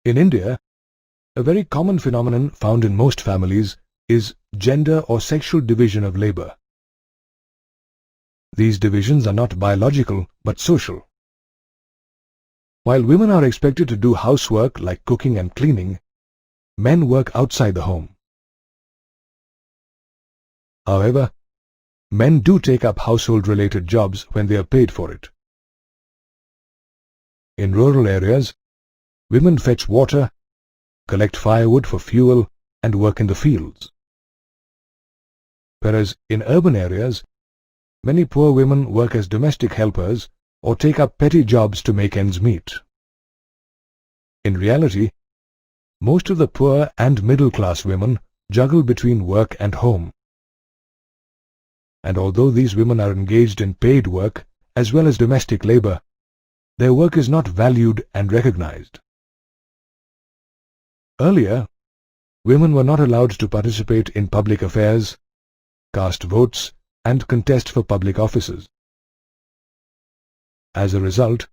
In India, a very common phenomenon found in most families is gender or sexual division of labor. These divisions are not biological but social. While women are expected to do housework like cooking and cleaning, men work outside the home. However, men do take up household-related jobs when they are paid for it. In rural areas, women fetch water, collect firewood for fuel, and work in the fields. Whereas in urban areas, many poor women work as domestic helpers or take up petty jobs to make ends meet. In reality, most of the poor and middle-class women juggle between work and home. And although these women are engaged in paid work as well as domestic labor, their work is not valued and recognized. Earlier, women were not allowed to participate in public affairs, cast votes, and contest for public offices. As a result,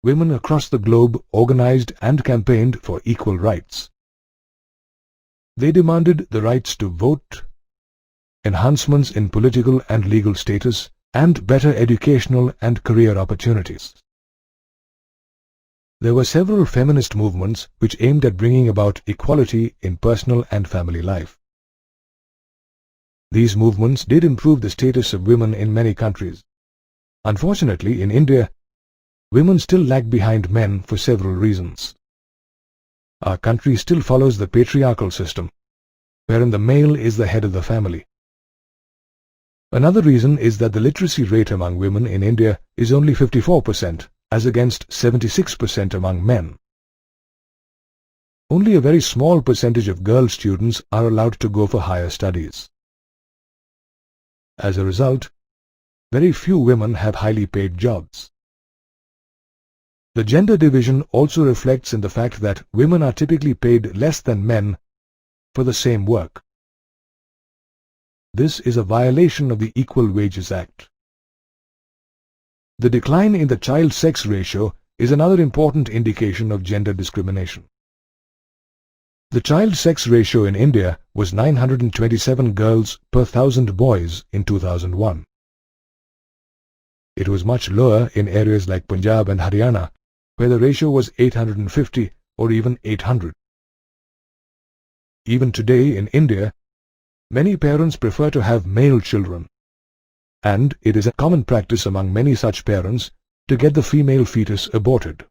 women across the globe organized and campaigned for equal rights. They demanded the rights to vote, enhancements in political and legal status, and better educational and career opportunities. There were several feminist movements which aimed at bringing about equality in personal and family life. These movements did improve the status of women in many countries. Unfortunately, in India, women still lag behind men for several reasons. Our country still follows the patriarchal system, wherein the male is the head of the family. Another reason is that the literacy rate among women in India is only 54%, as against 76% among men. Only a very small percentage of girl students are allowed to go for higher studies. As a result, very few women have highly paid jobs. The gender division also reflects in the fact that women are typically paid less than men for the same work. This is a violation of the Equal Wages Act. The decline in the child-sex ratio is another important indication of gender discrimination. The child-sex ratio in India was 927 girls per 1,000 boys in 2001. It was much lower in areas like Punjab and Haryana, where the ratio was 850 or even 800. Even today in India, many parents prefer to have male children, and it is a common practice among many such parents to get the female fetus aborted.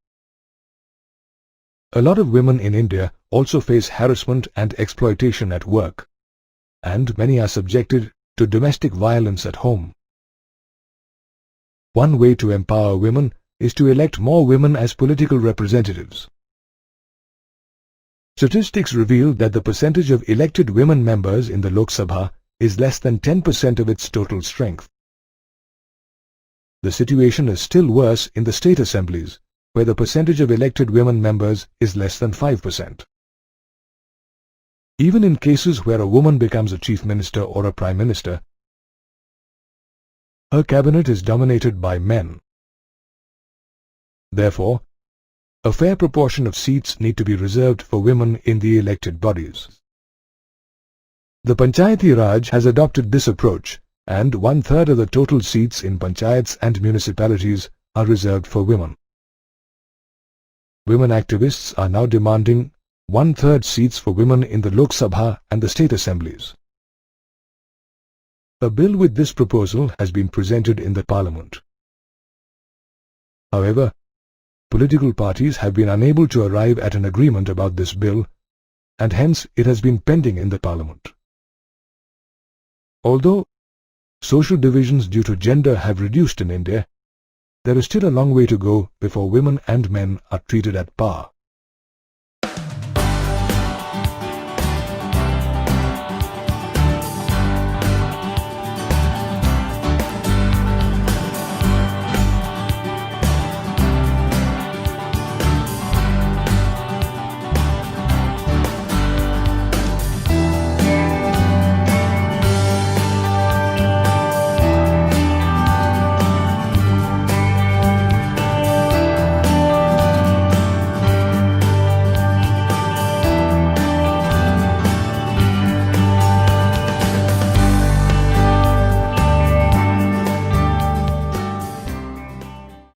A lot of women in India also face harassment and exploitation at work, and many are subjected to domestic violence at home. One way to empower women is to elect more women as political representatives. Statistics reveal that the percentage of elected women members in the Lok Sabha is less than 10% of its total strength. The situation is still worse in the state assemblies, where the percentage of elected women members is less than 5%. Even in cases where a woman becomes a chief minister or a prime minister, her cabinet is dominated by men. Therefore, a fair proportion of seats need to be reserved for women in the elected bodies. The Panchayati Raj has adopted this approach, and 1/3 of the total seats in panchayats and municipalities are reserved for women. Women activists are now demanding 1/3 seats for women in the Lok Sabha and the state assemblies. A bill with this proposal has been presented in the Parliament. However, political parties have been unable to arrive at an agreement about this bill, and hence it has been pending in the Parliament. Although social divisions due to gender have reduced in India, there is still a long way to go before women and men are treated at par.